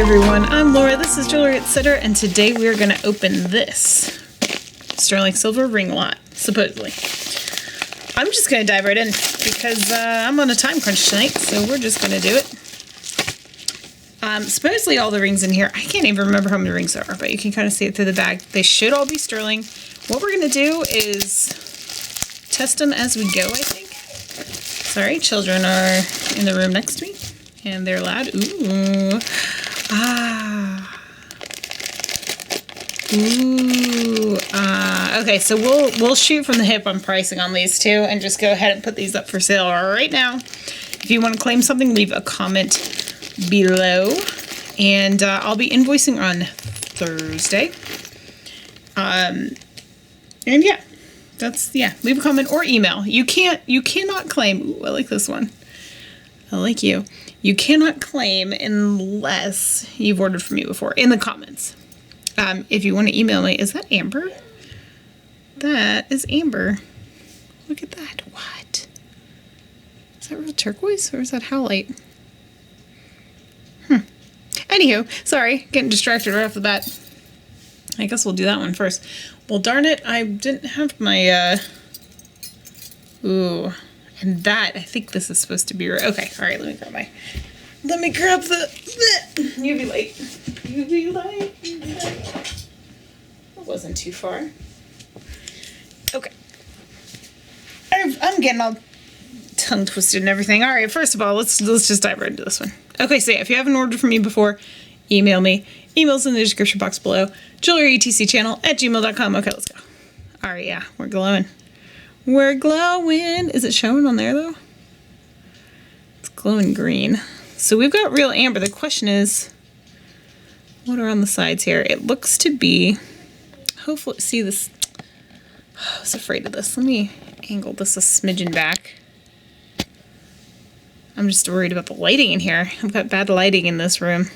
everyone, I'm Laura, this is Jewelry Etc., and today we are going to open this sterling silver ring lot, supposedly. I'm just going to dive right in because I'm on a time crunch tonight, so we're just going to do it. Supposedly all the rings in here, I can't even remember how many rings there are, but you can kind of see it through the bag. They should all be sterling. What we're going to do is test them as we go, I think. Sorry, children are in the room next to me, and they're loud. Ooh. Okay, so we'll shoot from the hip on pricing on these two and just go ahead and put these up for sale right now. If you want to claim something, leave a comment below, and I'll be invoicing on Thursday. And yeah, leave a comment or email. You cannot claim. Ooh, I like this one. I like you. You cannot claim unless you've ordered from me before in the comments. If you want to email me, is that Amber? That is Amber. Look at that. What? Is that real turquoise or is that howlite? Anywho, sorry, getting distracted right off the bat. I guess we'll do that one first. Well, darn it, I didn't have my, ooh, and that, I think this is supposed to be, okay, all right, let me grab the UV light. UV light. That wasn't too far. Okay. I'm getting all tongue twisted and everything. All right, first of all, let's just dive right into this one. Okay, so yeah, if you haven't ordered from me before, email me. Email's in the description box below. jewelryetcchannel@gmail.com. Okay, let's go. All right, yeah, we're glowing. We're glowing. Is it showing on there, though? It's glowing green. So we've got real amber. The question is, what are on the sides here? It looks to be, hopefully, see this. I was afraid of this. Let me angle this a smidgen back. I'm just worried about the lighting in here. I've got bad lighting in this room.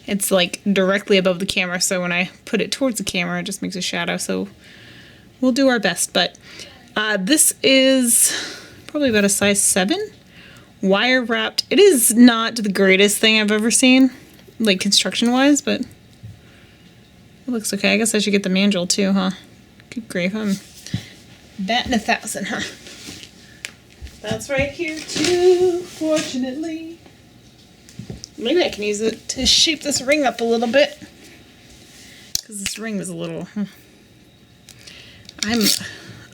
It's like directly above the camera, so when I put it towards the camera, it just makes a shadow, so we'll do our best. But this is probably about a size 7, wire wrapped. It is not the greatest thing I've ever seen, like construction-wise, but it looks okay. I guess I should get the mandrel too, huh? Good grief, I'm batting 1,000, huh? That's right here too, fortunately. Maybe I can use it to shape this ring up a little bit. Because this ring was a little...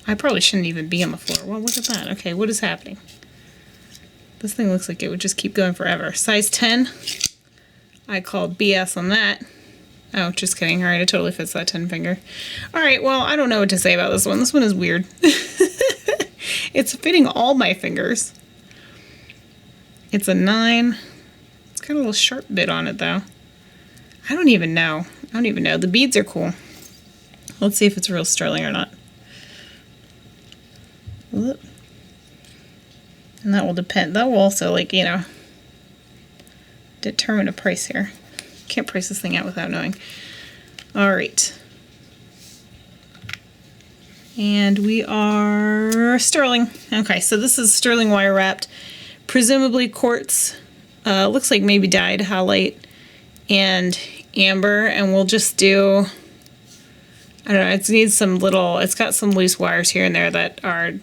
I probably shouldn't even be on the floor. Well, look at that. Okay, what is happening? This thing looks like it would just keep going forever. Size 10. I call BS on that. Oh, just kidding. Alright, it totally fits that 10 finger. Alright, well, I don't know what to say about this one. This one is weird. It's fitting all my fingers. It's a 9. It's got a little sharp bit on it, though. I don't even know. The beads are cool. Let's see if it's real sterling or not. Whoop. And that will depend. That will also, like, you know, determine a price here. Can't price this thing out without knowing. Alright. And we are sterling. Okay, so this is sterling wire wrapped. Presumably quartz. Looks like maybe dyed howlite and amber. And we'll just do, I don't know, it needs some little, it's got some loose wires here and there that are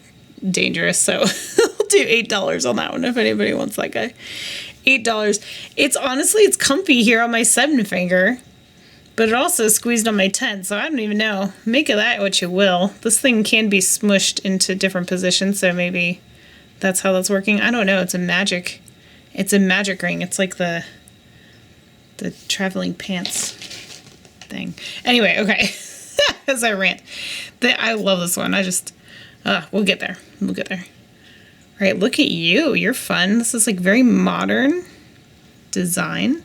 dangerous. So I'll do $8 on that one if anybody wants that guy. $8. It's honestly, it's comfy here on my 7 finger. But it also squeezed on my 10, so I don't even know. Make of that what you will. This thing can be smushed into different positions, so maybe that's how that's working. I don't know. It's a magic ring. It's like the traveling pants thing. Anyway, okay. As I rant. I love this one. We'll get there. We'll get there. All right, look at you. You're fun. This is like very modern design.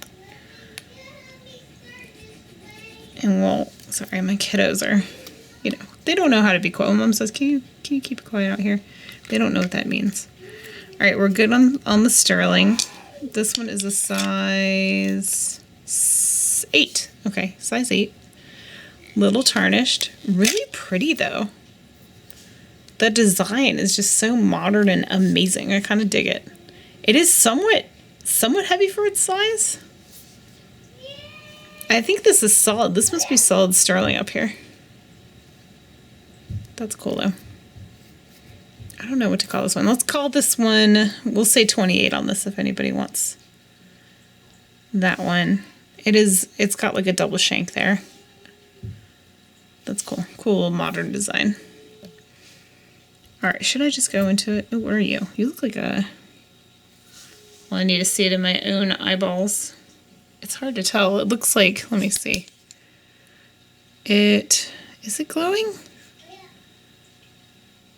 And sorry, my kiddos are, you know, they don't know how to be quiet. Mom says, can you keep it quiet out here? They don't know what that means. All right, we're good on the sterling. This one is a size 8. Okay, size 8. Little tarnished. Really pretty, though. The design is just so modern and amazing. I kind of dig it. It is somewhat heavy for its size. I think this is solid. This must be solid sterling up here. That's cool though. I don't know what to call this one. Let's call this one, we'll say 28 on this if anybody wants that one. It's got like a double shank there. That's cool. Cool little modern design. All right, should I just go into it? Oh, where are you? You look like a... Well, I need to see it in my own eyeballs. It's hard to tell. It looks like, let me see. Is it glowing?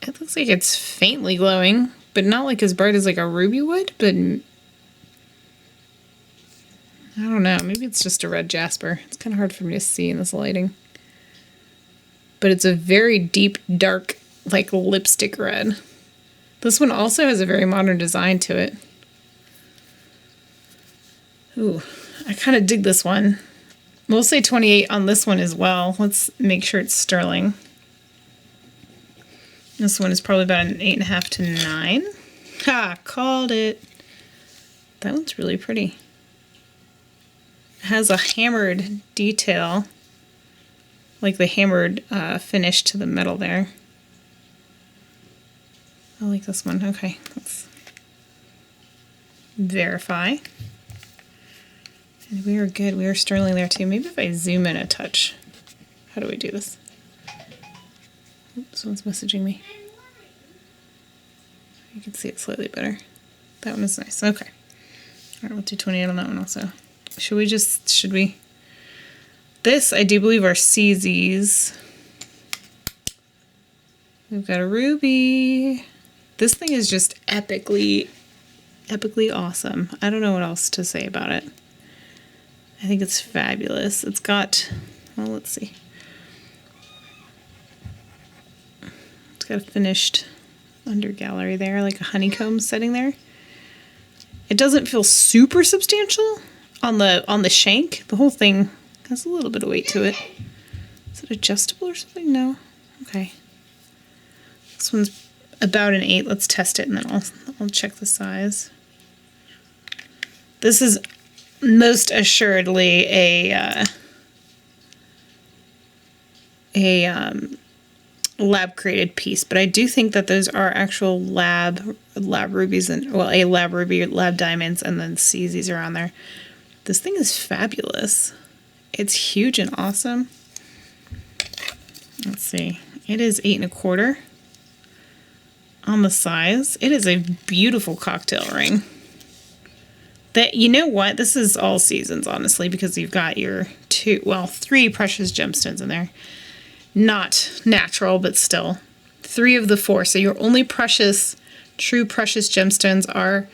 It looks like it's faintly glowing, but not like as bright as like a ruby would, but I don't know. Maybe it's just a red jasper. It's kind of hard for me to see in this lighting. But it's a very deep, dark, like lipstick red. This one also has a very modern design to it. Ooh, I kind of dig this one. We'll say 28 on this one as well. Let's make sure it's sterling. This one is probably about an 8.5 to 9. Ha! Called it. That one's really pretty. It has a hammered detail, like the hammered finish to the metal there. I like this one. Okay, let's verify. And we are good. We are sterling there too. Maybe if I zoom in a touch. How do we do this? Someone's messaging me. You can see it slightly better. That one is nice. Okay. All right, we'll do 28 on that one also. Should we? This, I do believe, are CZs. We've got a ruby. This thing is just epically awesome. I don't know what else to say about it. I think it's fabulous. It's got, well, let's see. Got a finished under gallery there, like a honeycomb setting there. It doesn't feel super substantial on the shank. The whole thing has a little bit of weight to it. Is it adjustable or something? No. Okay. This one's about an 8. Let's test it and then I'll check the size. This is most assuredly a lab created piece, but I do think that those are actual lab rubies and, well, a lab ruby, lab diamonds, and then CZs are on there. This thing is fabulous. It's huge and awesome. Let's see. It is 8 1/4 on the size. It is a beautiful cocktail ring. That, you know what? This is all seasons, honestly, because you've got your 3 precious gemstones in there. Not natural, but still. 3 of the 4. So your only true precious gemstones are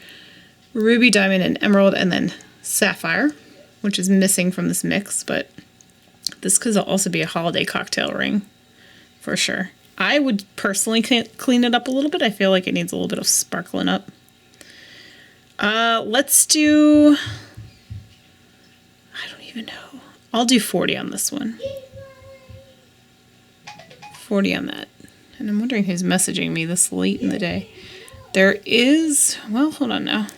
ruby, diamond, and emerald, and then sapphire, which is missing from this mix, but this could also be a holiday cocktail ring, for sure. I would personally clean it up a little bit. I feel like it needs a little bit of sparkling up. Let's do, I don't even know. I'll do 40 on this one. 40 on that. And I'm wondering who's messaging me this late in the day. There is, well, hold on now.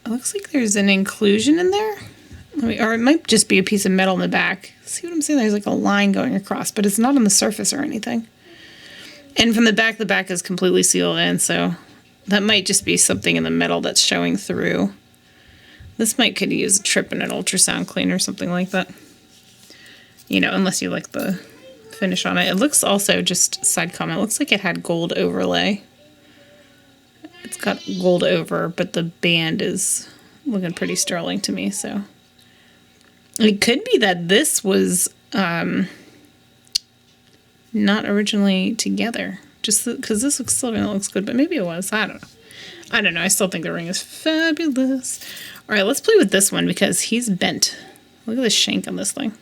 It looks like there's an inclusion in there. Or it might just be a piece of metal in the back. See what I'm saying? There's like a line going across, but it's not on the surface or anything. And from the back is completely sealed in, so that might just be something in the metal that's showing through. This could use a trip and an ultrasound clean or something like that. You know, unless you like the finish on it. It looks also, just side comment, it looks like it had gold overlay. It's got gold over, but the band is looking pretty sterling to me, so. It could be that this was not originally together. Just because this looks silver and it looks good, but maybe it was. I don't know. I don't know. I still think the ring is fabulous. All right, let's play with this one because he's bent. Look at the shank on this thing.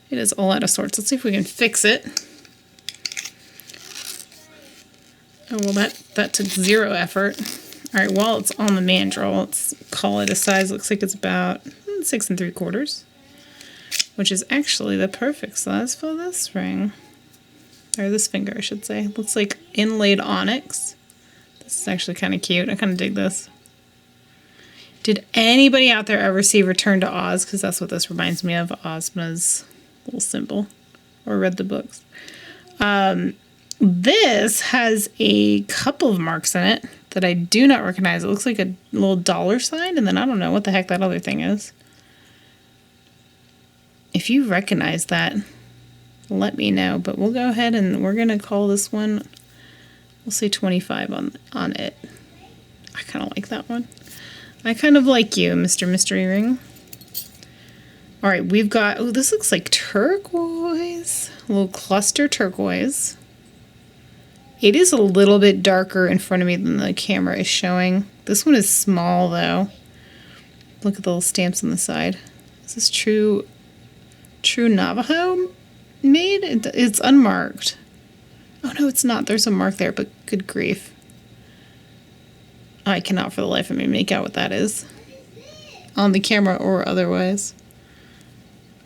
It is all out of sorts. Let's see if we can fix it. Oh, well, that took 0 effort. All right, while it's on the mandrel, let's call it a size. Looks like it's about 6 3/4, which is actually the perfect size for this ring. Or this finger, I should say. Looks like inlaid onyx. This is actually kind of cute. I kind of dig this. Did anybody out there ever see Return to Oz? Because that's what this reminds me of, Ozma's little symbol. Or read the books. This has a couple of marks in it that I do not recognize. It looks like a little dollar sign, and then I don't know what the heck that other thing is. If you recognize that, let me know. But we'll go ahead and we're going to call this one, we'll say 25 on it. I kind of like that one. I kind of like you, Mr. Mystery Ring. All right, we've got, oh, this looks like turquoise. A little cluster turquoise. It is a little bit darker in front of me than the camera is showing. This one is small, though. Look at the little stamps on the side. Is this true Navajo made? It's unmarked. Oh, no, it's not. There's a mark there, but good grief. I cannot for the life of me make out what that is. On the camera or otherwise.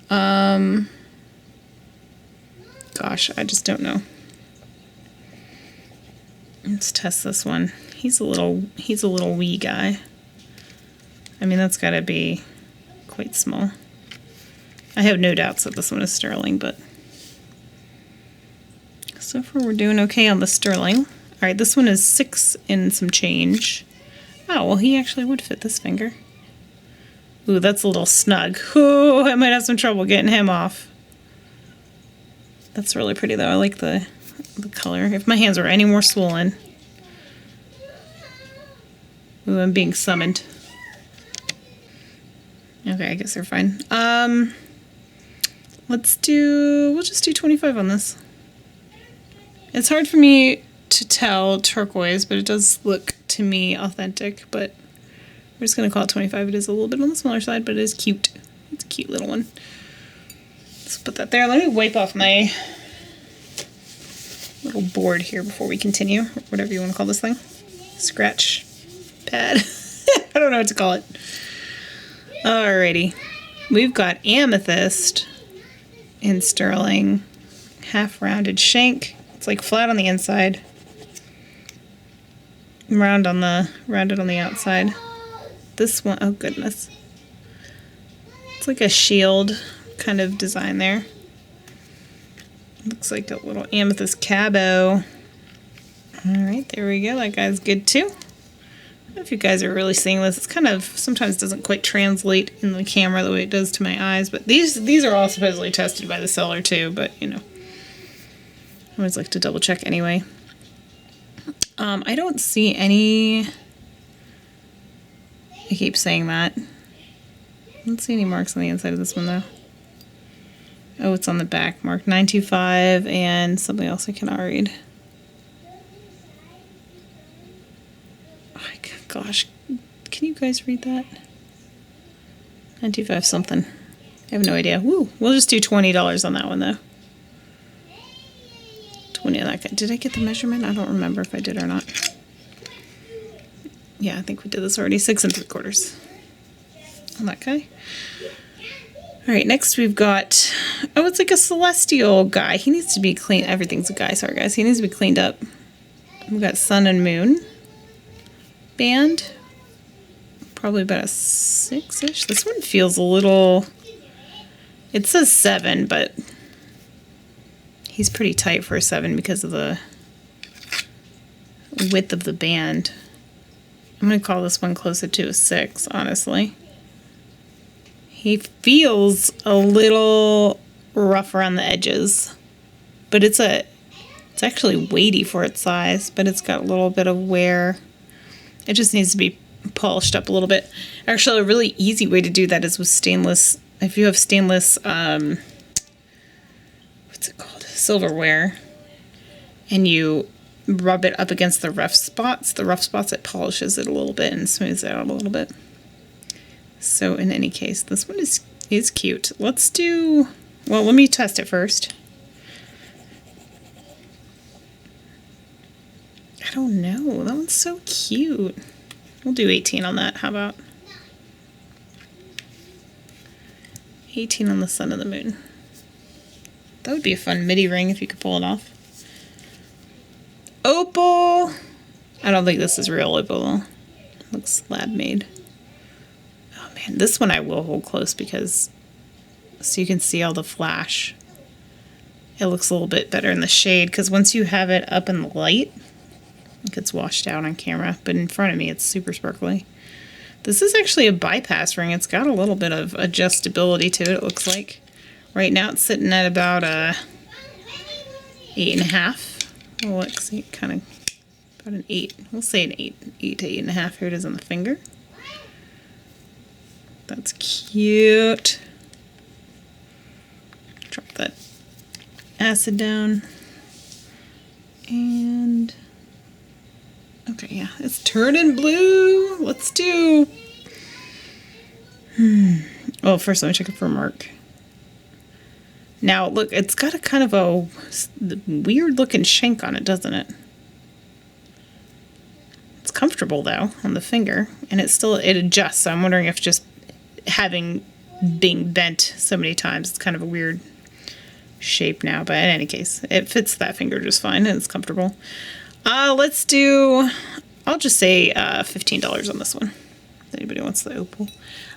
Gosh, I just don't know. Let's test this one. He's a little wee guy. I mean, that's got to be quite small. I have no doubts that this one is sterling, but so far we're doing okay on the sterling. All right, this one is 6 and some change. Oh, well, he actually would fit this finger. Ooh, that's a little snug. Ooh, I might have some trouble getting him off. That's really pretty, though. I like the color. If my hands were any more swollen. Ooh, I'm being summoned. Okay, I guess they're fine. We'll just do 25 on this. It's hard for me to tell turquoise, but it does look to me authentic, but we're just going to call it 25. It is a little bit on the smaller side, but it is cute. It's a cute little one. Let's put that there. Let me wipe off my little board here before we continue, or whatever you want to call this thing. Scratch pad. I don't know what to call it. Alrighty. We've got amethyst in sterling. Half rounded shank. It's like flat on the inside. Rounded on the outside. This one, oh goodness. It's like a shield kind of design there. Looks like a little amethyst cabo. Alright, there we go. That guy's good too. I don't know if you guys are really seeing this. It's kind of, sometimes doesn't quite translate in the camera the way it does to my eyes, but these are all supposedly tested by the seller too, but you know. I always like to double check anyway. I don't see any, I keep saying that. I don't see any marks on the inside of this one though. Oh, it's on the back, marked 925 and something else I cannot read. Oh my gosh, can you guys read that? 925 something. I have no idea. Woo, we'll just do $20 on that one though. 20 on that guy. Did I get the measurement? I don't remember if I did or not. Yeah, I think we did this already. 6 3/4 on that guy. All right, next we've got, oh, it's like a celestial guy. He needs to be clean. Everything's a guy. Sorry, guys. He needs to be cleaned up. We've got sun and moon band. Probably about a 6-ish. This one feels a little, it says 7, but he's pretty tight for a 7 because of the width of the band. I'm going to call this one closer to a 6, honestly. He feels a little rough around the edges, but it's actually weighty for its size, but it's got a little bit of wear. It just needs to be polished up a little bit. Actually, a really easy way to do that is with stainless. If you have stainless, what's it called? Silverware, and you rub it up against the rough spots, it polishes it a little bit and smooths it out a little bit. So in any case, this one is cute. Let's do, well, let me test it first. I don't know. That one's so cute. We'll do 18 on that. How about 18 on the sun and the moon? That would be a fun midi ring if you could pull it off. Opal. I don't think this is real opal. Looks lab made. Man, this one I will hold close because so you can see all the flash. It looks a little bit better in the shade because once you have it up in the light, it gets washed out on camera. But in front of me, it's super sparkly. This is actually a bypass ring. It's got a little bit of adjustability to it, it looks like. Right now it's sitting at about 8.5. Well, let's see, kind of about an 8. We'll say an 8 to 8.5. Here it is on the finger. That's cute. Drop that acid down. And okay, yeah, it's turning blue. Let's do. Oh, first let me check it for a mark. Now, look, it's got a kind of a weird looking shank on it, doesn't it? It's comfortable though on the finger, and it adjusts. So I'm wondering if just being bent so many times, it's kind of a weird shape now. But in any case, it fits that finger just fine, and it's comfortable. Let's do. I'll just say $15 on this one. If anybody wants the opal.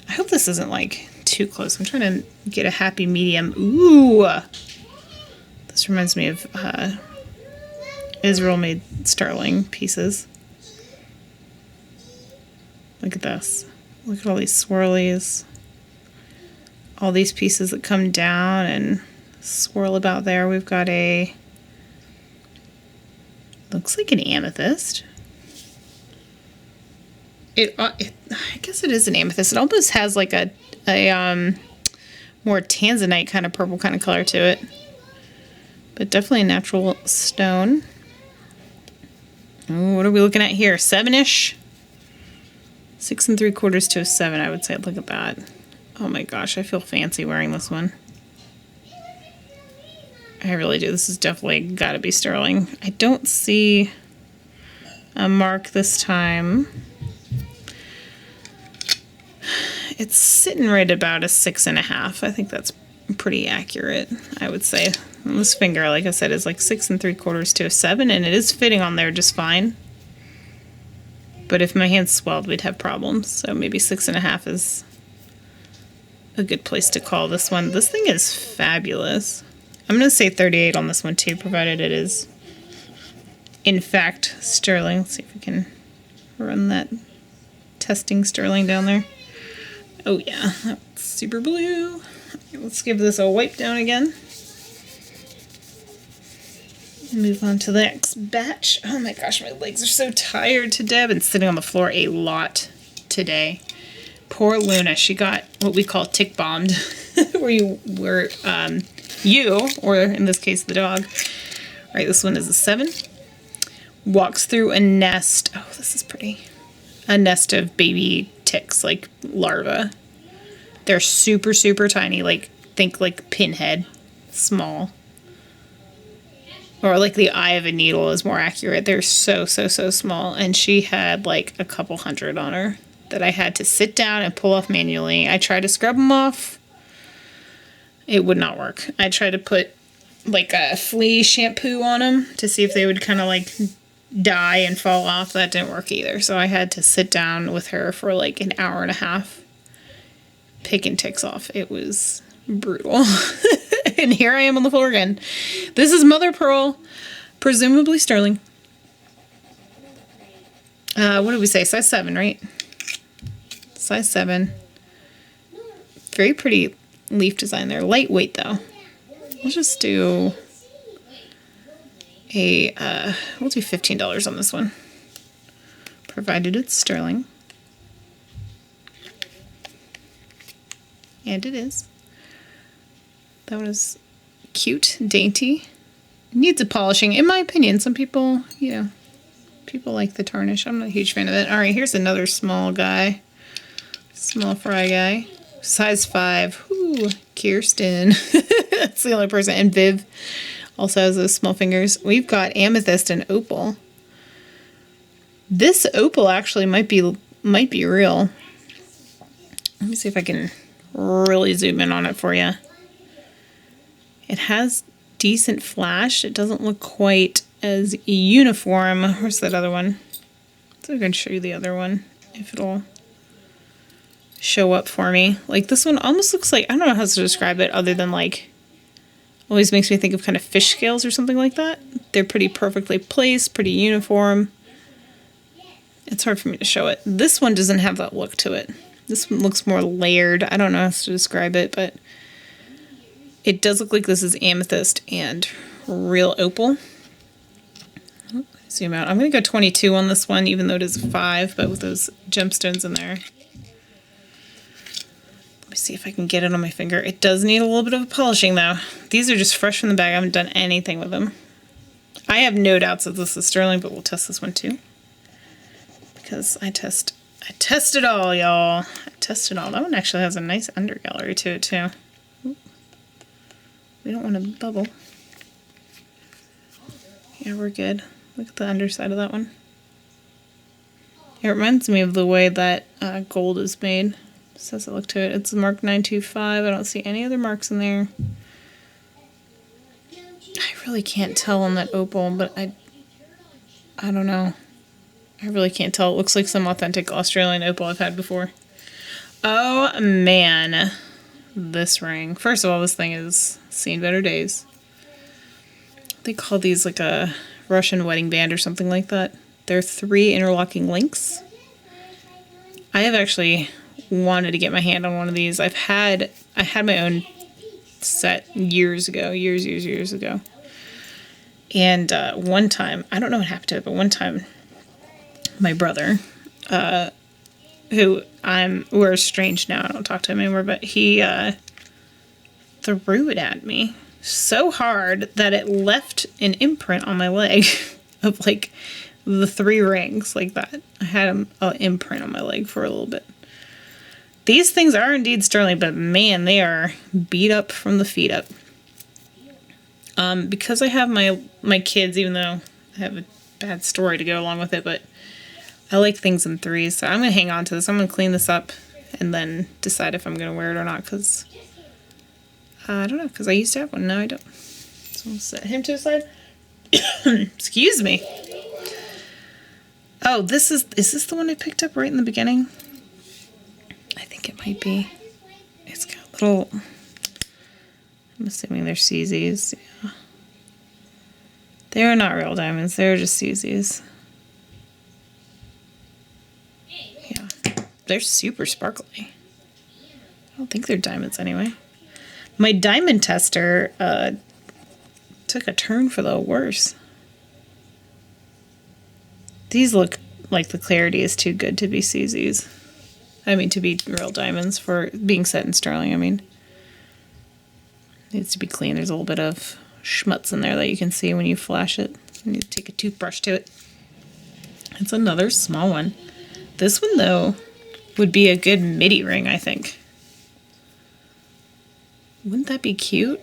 I hope this isn't like too close. I'm trying to get a happy medium. Ooh! This reminds me of Israel made sterling pieces. Look at this. Look at all these swirlies. All these pieces that come down and swirl about there. We've got looks like an amethyst. I guess it is an amethyst. It almost has like a more tanzanite kind of purple kind of color to it. But definitely a natural stone. Ooh, what are we looking at here? 7-ish? 6 3/4 to a 7, I would say. Look at that. Oh my gosh, I feel fancy wearing this one. I really do. This has definitely got to be sterling. I don't see a mark this time. It's sitting right about a 6.5. I think that's pretty accurate, I would say. And this finger, like I said, is like 6 3/4 to a 7, and it is fitting on there just fine. But if my hands swelled, we'd have problems. So maybe 6.5 is a good place to call this one. This thing is fabulous. I'm going to say 38 on this one too, provided it is in fact sterling. Let's see if we can run that testing sterling down there. Oh yeah, that's super blue. Okay, let's give this a wipe down again. Move on to the next batch. Oh my gosh, my legs are so tired today. I've been sitting on the floor a lot today. Poor Luna, she got what we call tick bombed, where you, or in this case the dog, right, this one is a 7, walks through a nest. Oh, this is pretty. A nest of baby ticks, like larvae. They're super, super tiny, like, think like pinhead, small. Or like the eye of a needle is more accurate. They're so, so, so small. And she had like a couple hundred on her that I had to sit down and pull off manually. I tried to scrub them off. It would not work. I tried to put like a flea shampoo on them to see if they would kind of like die and fall off. That didn't work either. So I had to sit down with her for like an hour and a half picking ticks off. It was brutal. And here I am on the floor again. This is Mother Pearl, presumably sterling. What did we say? Size 7, right? Size 7. Very pretty leaf design there. Lightweight though. We'll just do we'll do $15 on this one, provided it's sterling. And it is. That was cute, dainty. Needs a polishing, in my opinion. Some people, people like the tarnish. I'm not a huge fan of it. All right, here's another small guy. Small fry guy. Size 5. Ooh, Kirsten. That's the only person. And Viv also has those small fingers. We've got amethyst and opal. This opal actually might be real. Let me see if I can really zoom in on it for you. It has decent flash. It doesn't look quite as uniform. Where's that other one? So I can show you the other one if it'll show up for me. Like this one almost looks like, I don't know how to describe it other than like, always makes me think of kind of fish scales or something like that. They're pretty perfectly placed, pretty uniform. It's hard for me to show it. This one doesn't have that look to it. This one looks more layered. I don't know how to describe it, but it does look like this is amethyst and real opal. Zoom out. I'm going to go 22 on this one, even though it is 5, but with those gemstones in there. Let me see if I can get it on my finger. It does need a little bit of polishing, though. These are just fresh from the bag. I haven't done anything with them. I have no doubts that this is sterling, but we'll test this one too. Because I test it all, y'all. I test it all. That one actually has a nice undergallery to it, too. Ooh. We don't want to bubble. Yeah, we're good. Look at the underside of that one. It reminds me of the way that gold is made. Says it look to it. It's mark 925. I don't see any other marks in there. I really can't tell on that opal, but I don't know. I really can't tell. It looks like some authentic Australian opal I've had before. Oh, man. This ring. First of all, this thing has seen better days. They call these like a Russian wedding band or something like that. They're 3 interlocking links. I have actually wanted to get my hand on one of these. I had my own set years ago. And one time, I don't know what happened to it, but one time my brother, we're estranged now, I don't talk to him anymore, but he threw it at me so hard that it left an imprint on my leg of like the 3 rings like that. I had an imprint on my leg for a little bit. These things are indeed sterling, but man, they are beat up from the feet up. Because I have my kids, even though I have a bad story to go along with it, but I like things in 3s, so I'm going to hang on to this. I'm going to clean this up and then decide if I'm going to wear it or not, because I don't know, because I used to have one. Now I don't. So I'll set him to the side. Excuse me. Oh, is this the one I picked up right in the beginning? I think it might be. It's got little, I'm assuming they're CZs. Yeah. They're not real diamonds. They're just CZs. Yeah. They're super sparkly. I don't think they're diamonds anyway. My diamond tester took a turn for the worse. These look like the clarity is too good to be CZs. I mean, to be real diamonds for being set in sterling, I mean. Needs to be clean. There's a little bit of schmutz in there that you can see when you flash it. You need to take a toothbrush to it. It's another small one. This one, though, would be a good midi ring, I think. Wouldn't that be cute?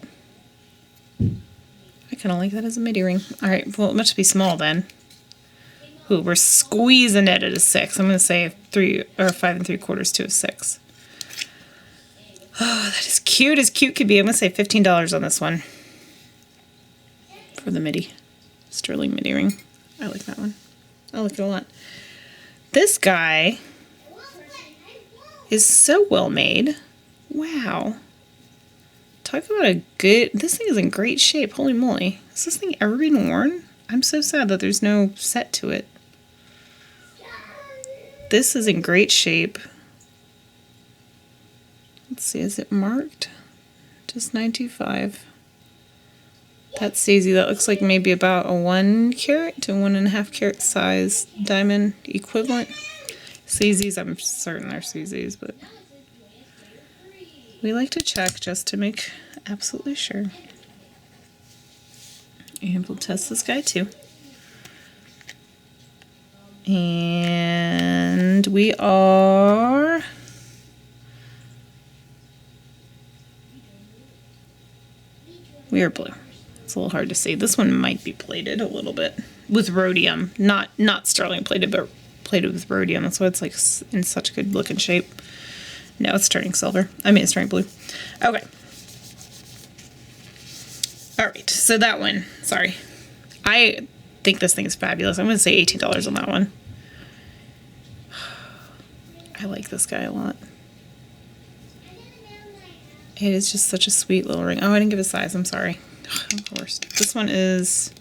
I kind of like that as a midi ring. All right, well, it must be small then. Ooh, we're squeezing it at a 6. I'm going to say 3 or 5 3/4 to a 6. Oh, that is cute as cute could be. I'm going to say $15 on this one for the midi. Sterling midi ring. I like that one. I like it a lot. This guy is so well made. Wow. Talk about a good... This thing is in great shape. Holy moly. Has this thing ever been worn? I'm so sad that there's no set to it. This is in great shape. Let's see, is it marked? Just 925. That's easy. That looks like maybe about a 1 carat to 1.5 carat size diamond equivalent. CZs, I'm certain they're CZs, but we like to check just to make absolutely sure. And we'll test this guy too. And we are blue. It's a little hard to see. This one might be plated a little bit with rhodium, not sterling plated, but plated with rhodium. That's why it's like in such good looking shape. No, it's turning silver. I mean, it's turning blue. Okay. All right, so that one, sorry. I think this thing is fabulous. I'm going to say $18 on that one. I like this guy a lot. It is just such a sweet little ring. Oh, I didn't give a size. I'm sorry. Of course. This one is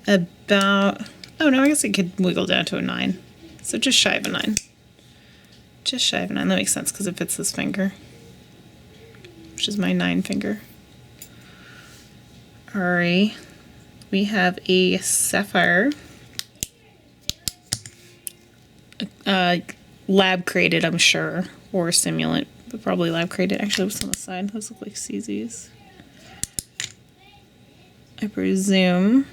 about... Oh, no, I guess it could wiggle down to a 9. So just shy of a 9. Just shy of a 9. That makes sense because it fits this finger, which is my 9 finger. Alright. We have a sapphire. Lab created, I'm sure. Or simulant. But probably lab created. Actually, what's on the side? Those look like CZs. I presume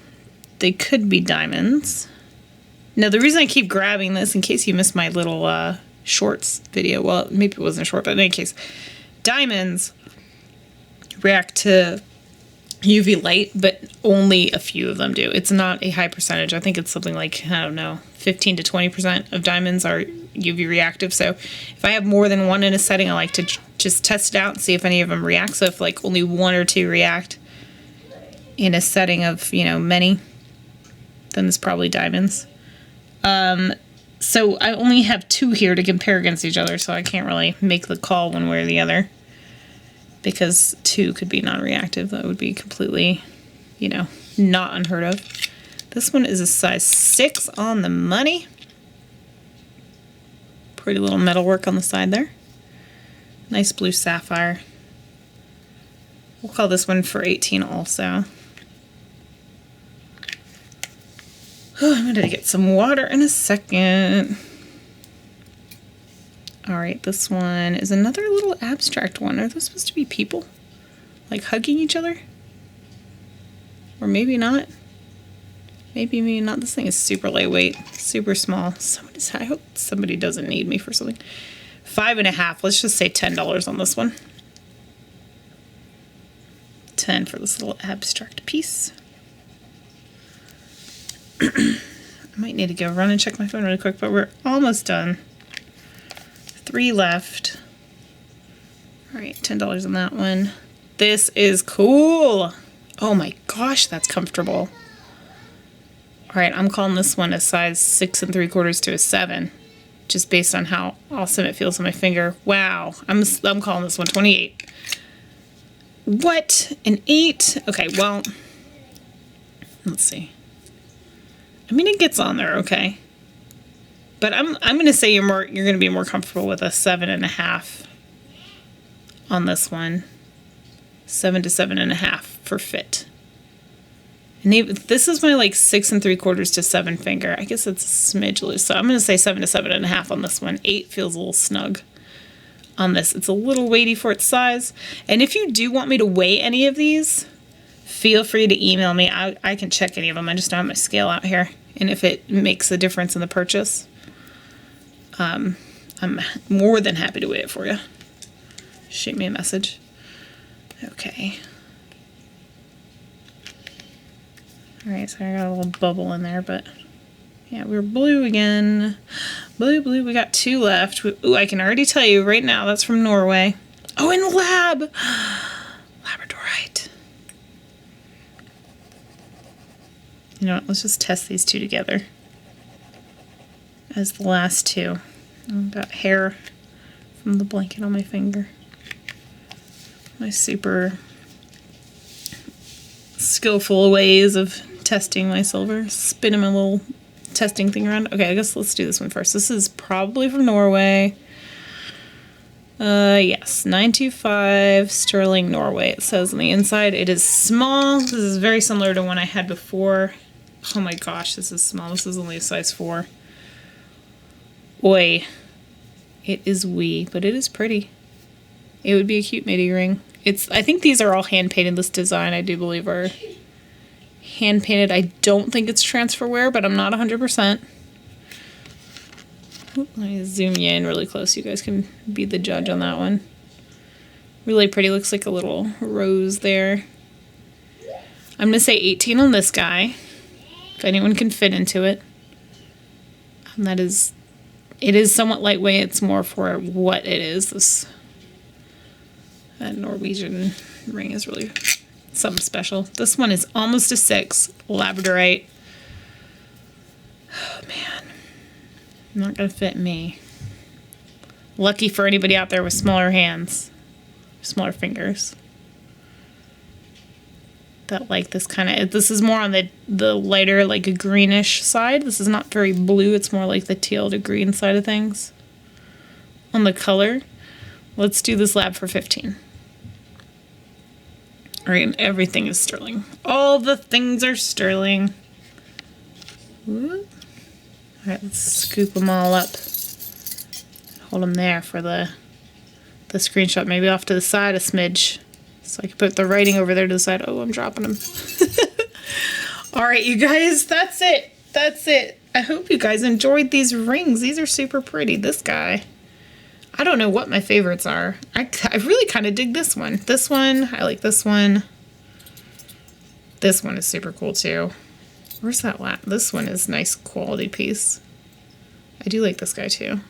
they could be diamonds. Now, the reason I keep grabbing this, in case you missed my little shorts video, well, maybe it wasn't short, but in any case, diamonds react to UV light, but only a few of them do. It's not a high percentage. I think it's something like, I don't know, 15 to 20% of diamonds are UV reactive. So if I have more than one in a setting, I like to just test it out and see if any of them react. So if like only 1 or 2 react in a setting of, you know, many, then it's probably diamonds. So I only have 2 here to compare against each other, so I can't really make the call one way or the other, because 2 could be non-reactive. That would be completely, you know, not unheard of. This one is a size 6 on the money. Pretty little metalwork on the side there. Nice blue sapphire. We'll call this one for 18 also. Oh, I'm going to get some water in a second. Alright, this one is another little abstract one. Are those supposed to be people? Like hugging each other? Or maybe not. Maybe not. This thing is super lightweight, super small. I hope somebody doesn't need me for something. 5.5. Let's just say $10 on this one. 10 for this little abstract piece. I might need to go run and check my phone really quick, but we're almost done. 3 left. Alright, $10 on that one. This is cool. Oh my gosh, that's comfortable. Alright, I'm calling this one a size 6 3/4 to a 7. Just based on how awesome it feels on my finger. Wow. I'm calling this one 28. What? An 8? Okay, well, let's see. I mean, it gets on there, okay. But I'm going to say you're going to be more comfortable with a 7.5 on this one. 7 to 7.5 for fit. And this is my like 6 3/4 to 7 finger. I guess it's a smidge loose. So I'm going to say 7 to 7.5 on this one. 8 feels a little snug on this. It's a little weighty for its size. And if you do want me to weigh any of these, feel free to email me. I can check any of them. I just don't have my scale out here. And if it makes a difference in the purchase, I'm more than happy to weigh it for you. Shoot me a message. Okay. Alright, so I got a little bubble in there, but yeah, we're blue again. Blue, we got 2 left. Ooh, I can already tell you right now, that's from Norway. Oh, in the lab! Labradorite. You know what, let's just test these 2 together as the last 2. I've got hair from the blanket on my finger. My super skillful ways of testing my silver. Spinning my little testing thing around. Okay, I guess let's do this one first. This is probably from Norway. Yes, 925 sterling Norway. It says on the inside. It is small. This is very similar to one I had before. Oh my gosh, this is small. This is only a size 4. Oi. It is wee, but it is pretty. It would be a cute midi ring. I think these are all hand painted. This design, I do believe, are hand painted. I don't think it's transfer wear, but I'm not 100%. Let me zoom you in really close so you guys can be the judge on that one. Really pretty. Looks like a little rose there. I'm going to say 18 on this guy, if anyone can fit into it. And it is somewhat lightweight. It's more for what it is. That Norwegian ring is really something special. This one is almost a 6. Labradorite. Oh, man. Not going to fit me. Lucky for anybody out there with smaller hands. smaller fingers. That like this kind of, this is more on the lighter, like a greenish side. This is not very blue. It's more like the teal to green side of things. On the color, let's do this lab for 15. All right, and everything is sterling. All the things are sterling. All right, let's scoop them all up. Hold them there for the screenshot. Maybe off to the side a smidge, so I can put the writing over there to the side. Oh, I'm dropping them. All right, you guys, that's it. That's it. I hope you guys enjoyed these rings. These are super pretty. This guy, I don't know what my favorites are. I really kind of dig this one. This one, I like this one. This one is super cool too. Where's that lap? This one is nice quality piece. I do like this guy too.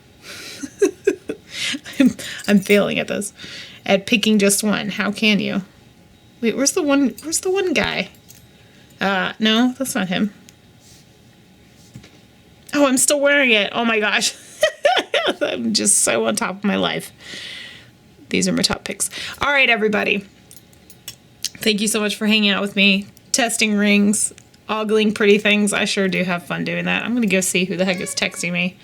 I'm failing at this. At picking just one. How can you? Wait, where's the one guy? No, that's not him. Oh, I'm still wearing it. Oh my gosh. I'm just so on top of my life. These are my top picks. All right, everybody. Thank you so much for hanging out with me, testing rings, ogling pretty things. I sure do have fun doing that. I'm going to go see who the heck is texting me.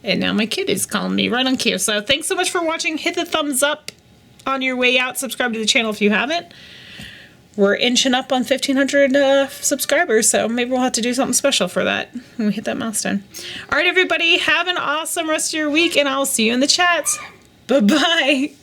And now my kid is calling me right on cue. So thanks so much for watching. Hit the thumbs up on your way out. Subscribe to the channel if you haven't. We're inching up on 1,500 subscribers, so maybe we'll have to do something special for that when we hit that milestone. All right, everybody, have an awesome rest of your week, and I'll see you in the chats. Bye-bye.